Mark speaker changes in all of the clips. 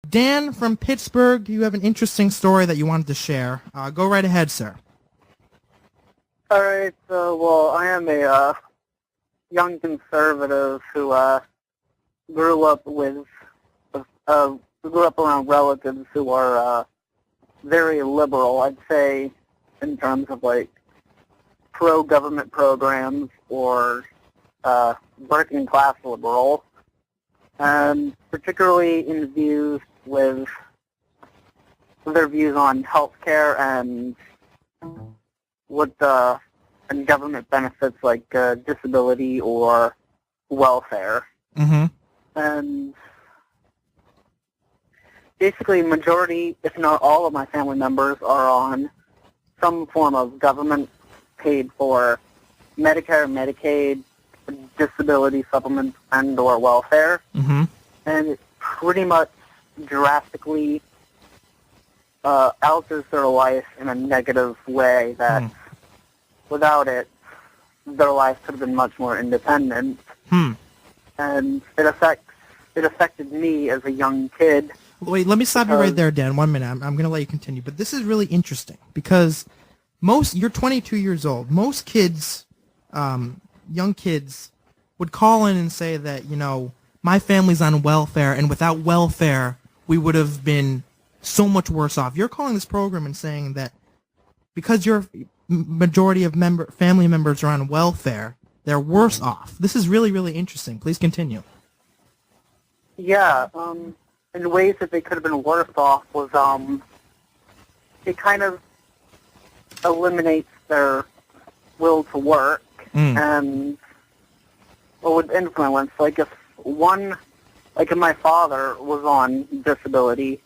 Speaker 1: Dan from Pittsburgh, you have an interesting story that you wanted to share. Go right ahead, sir.
Speaker 2: All right. Well, I am a young conservative who grew up with grew up around relatives who are very liberal. I'd say in terms of like pro-government programs or working class liberal, and particularly in views with their views on healthcare and what and government benefits like disability or welfare.
Speaker 1: Mm-hmm.
Speaker 2: And basically, majority, if not all, of my family members are on some form of government paid for Medicare, Medicaid, disability supplements, and or welfare.
Speaker 1: Mm-hmm.
Speaker 2: And it pretty much drastically alters their life in a negative way that without it, their life could have been much more independent. And it affected me as a young kid.
Speaker 1: Wait, let me stop you right there, Dan. 1 minute. I'm going to let you continue. But this is really interesting because you're 22 years old. Most kids, young kids, would call in and say that, my family's on welfare, and without welfare, we would have been so much worse off. You're calling this program and saying that because your majority of family members are on welfare, they're worse off. This is really, really interesting. Please continue.
Speaker 2: Yeah, in ways that they could have been worse off was it kind of eliminates their will to work and what would influence. Like if my father was on disability,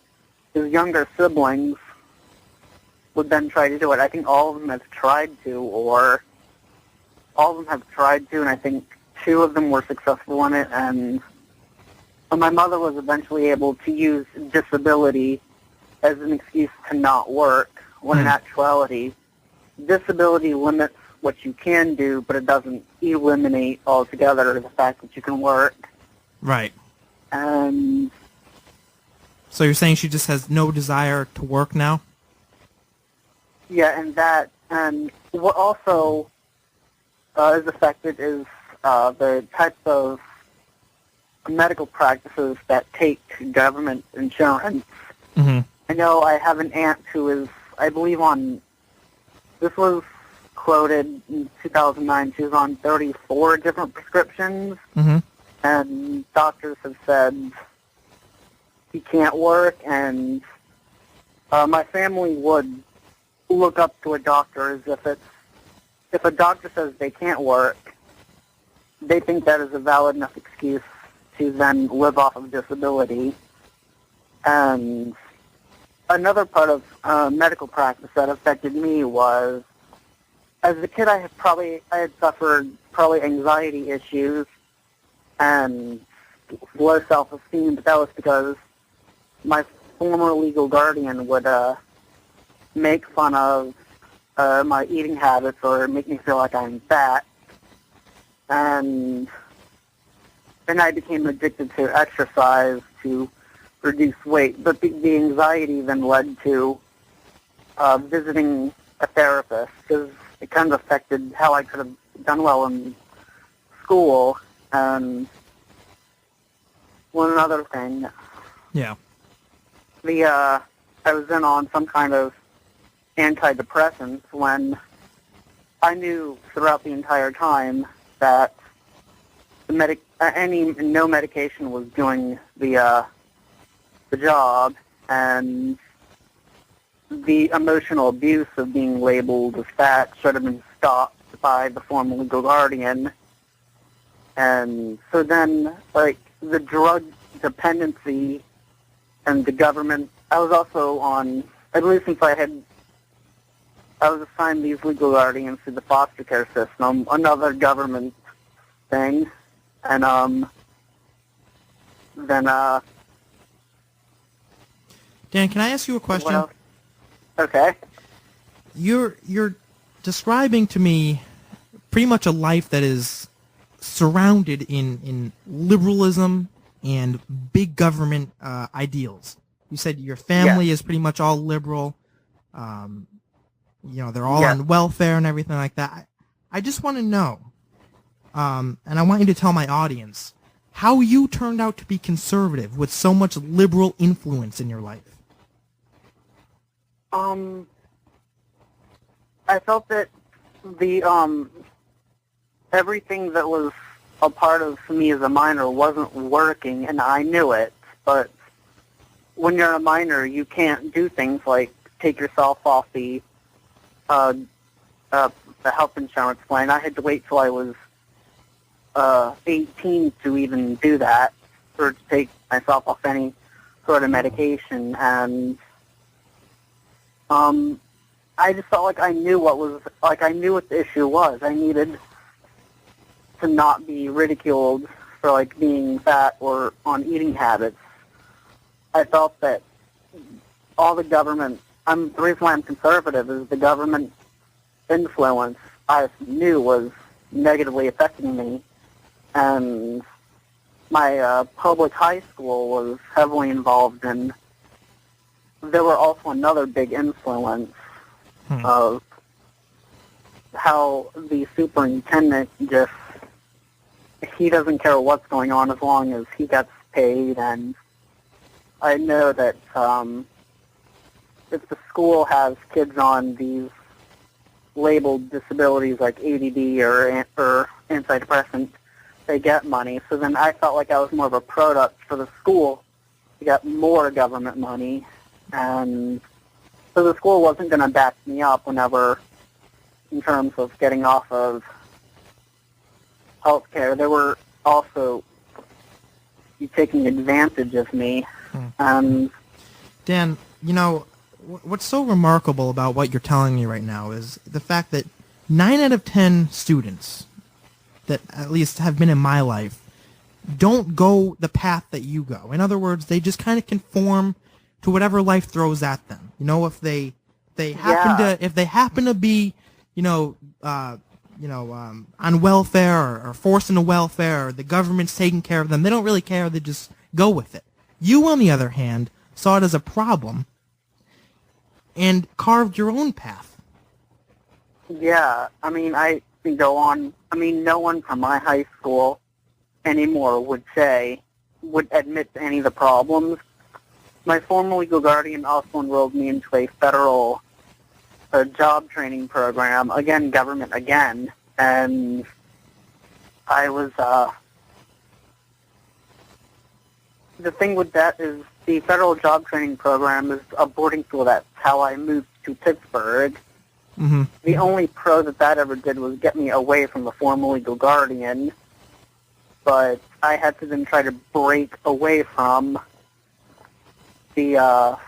Speaker 2: his younger siblings would then try to do it. I think all of them have tried to, and I think 2 of them were successful in it, and my mother was eventually able to use disability as an excuse to not work, when in actuality, disability limits what you can do, but it doesn't eliminate altogether the fact that you can work.
Speaker 1: Right.
Speaker 2: And
Speaker 1: so you're saying she just has no desire to work now?
Speaker 2: Yeah, and what also is affected is the types of medical practices that take government insurance.
Speaker 1: Mm-hmm.
Speaker 2: I know I have an aunt who is, I believe this was quoted in 2009, she was on 34 different prescriptions, and doctors have said he can't work, and my family would look up to a doctor as if a doctor says they can't work, they think that is a valid enough excuse to then live off of disability. And another part of medical practice that affected me was, as a kid, I had suffered probably anxiety issues and low self-esteem, but that was because my former legal guardian would make fun of my eating habits or make me feel like I'm fat, and then I became addicted to exercise to reduce weight. But the anxiety then led to visiting a therapist, because it kind of affected how I could have done well in school. And one other thing,
Speaker 1: yeah,
Speaker 2: I was in on some kind of antidepressants when I knew throughout the entire time that no medication was doing the job, and the emotional abuse of being labeled as fat should have been stopped by the former legal guardian. And so then, like, the drug dependency and the government, I was also on, I believe since I was assigned these legal guardians through the foster care system, another government thing, and then
Speaker 1: Dan, can I ask you a question?
Speaker 2: Okay.
Speaker 1: You're describing to me pretty much a life that is surrounded in liberalism and big government ideals. You said your family is pretty much all liberal. They're all on welfare and everything like that. I just want to know, and I want you to tell my audience, how you turned out to be conservative with so much liberal influence in your life.
Speaker 2: I felt that the everything that was a part of me as a minor wasn't working, and I knew it. But when you're a minor, you can't do things like take yourself off the health insurance plan. I had to wait till I was 18 to even do that, or to take myself off any sort of medication. And I just felt like I knew I knew what the issue was. I needed to not be ridiculed for like being fat or on eating habits. I felt that all the government, the reason why I'm conservative is the government influence I knew was negatively affecting me. And my public high school was heavily involved in. There were also another big influence of how the superintendent he doesn't care what's going on as long as he gets paid. And I know that if the school has kids on these labeled disabilities like ADD or antidepressant, they get money. So then I felt like I was more of a product for the school to get more government money. And so the school wasn't going to back me up whenever, in terms of getting off of health care. They were also taking advantage of me.
Speaker 1: Dan, what's so remarkable about what you're telling me right now is the fact that 9 out of 10 students that at least have been in my life don't go the path that you go. In other words, they just kind of conform to whatever life throws at them. If they happen to be, on welfare or forced into welfare, or the government's taking care of them, they don't really care. They just go with it. You, on the other hand, saw it as a problem and carved your own path.
Speaker 2: Yeah, I can go on. No one from my high school anymore would admit to any of the problems. My former legal guardian also enrolled me into a federal job training program, again, government again, and I was, the thing with that is the federal job training program is a boarding school. That's how I moved to Pittsburgh.
Speaker 1: Mm-hmm.
Speaker 2: The only pro that ever did was get me away from the former legal guardian, but I had to then try to break away from the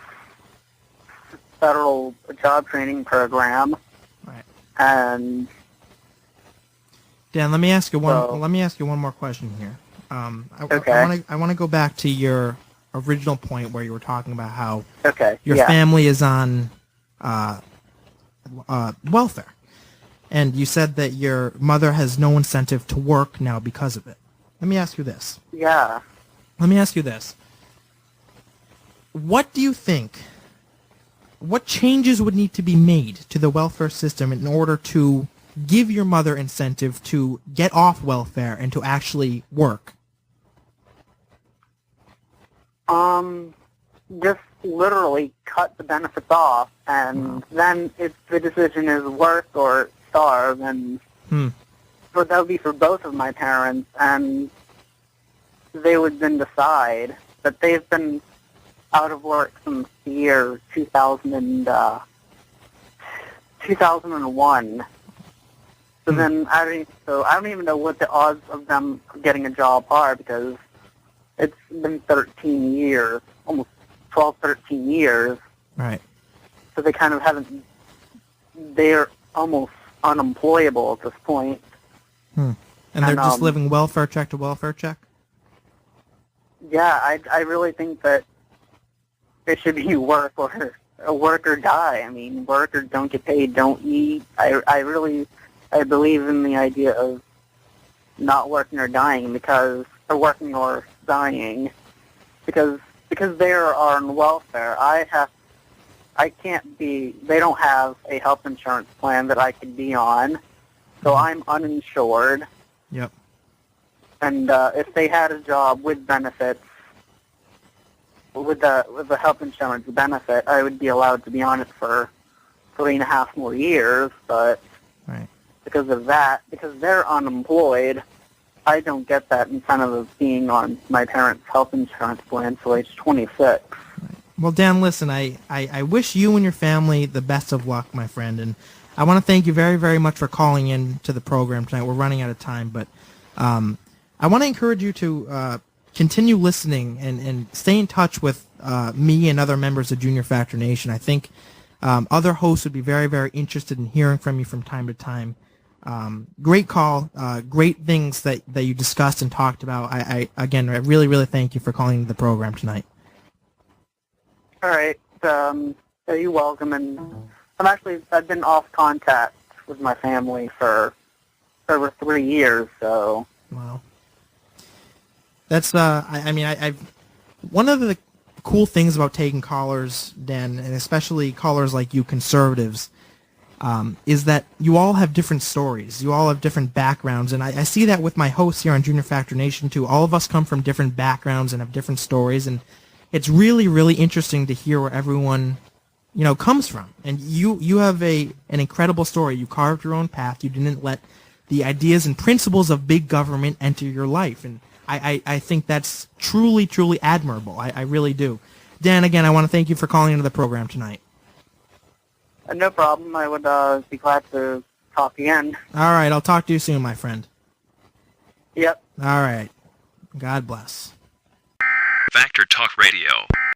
Speaker 2: federal job training program.
Speaker 1: Right.
Speaker 2: And
Speaker 1: Dan, let me ask you one more question here.
Speaker 2: Okay.
Speaker 1: I want to go back to your original point where you were talking about how your
Speaker 2: yeah.
Speaker 1: family is on welfare, and you said that your mother has no incentive to work now because of it. Let me ask you this.
Speaker 2: Yeah.
Speaker 1: Let me ask you this. What do you think? What changes would need to be made to the welfare system in order to give your mother incentive to get off welfare and to actually work?
Speaker 2: Just literally cut the benefits off, and then if the decision is work or starve, and that would be for both of my parents, and they would then decide that they've been out of work since the year 2001. So then I don't even know what the odds of them getting a job are, because it's been 13 years, almost 12, 13 years.
Speaker 1: Right.
Speaker 2: So they kind of they're almost unemployable at this point.
Speaker 1: And they're just living welfare check to welfare check?
Speaker 2: Yeah, I really think that it should be work or die. Work or don't get paid, don't eat. I believe in the idea of not working or dying, or working or dying, because because they are on welfare, they don't have a health insurance plan that I could be on, so I'm uninsured.
Speaker 1: Yep.
Speaker 2: And if they had a job with benefits, with the health insurance benefit, I would be allowed to be on it for 3.5 more years, but
Speaker 1: Right.
Speaker 2: because of that, because they're unemployed, I don't get that incentive of being on my parents' health insurance plan until age 26.
Speaker 1: Well, Dan, listen, I wish you and your family the best of luck, my friend, and I want to thank you very, very much for calling in to the program tonight. We're running out of time, but I want to encourage you to continue listening and stay in touch with me and other members of Junior Factor Nation. I think other hosts would be very, very interested in hearing from you from time to time. Great call, great things that you discussed and talked about. I really, really thank you for calling the program tonight.
Speaker 2: All right. You're welcome. And I've been off contact with my family for over 3 years, so.
Speaker 1: Wow. That's, one of the cool things about taking callers, Dan, and especially callers like you conservatives, is that you all have different stories. You all have different backgrounds, and I see that with my hosts here on Junior Factor Nation, too. All of us come from different backgrounds and have different stories, and it's really, really interesting to hear where everyone, comes from. And you have an incredible story. You carved your own path. You didn't let the ideas and principles of big government enter your life, and I think that's truly, truly admirable. I really do. Dan, again, I want to thank you for calling into the program tonight.
Speaker 2: No problem. I would be glad to talk again.
Speaker 1: All right. I'll talk to you soon, my friend.
Speaker 2: Yep.
Speaker 1: All right. God bless.
Speaker 3: Factor Talk Radio.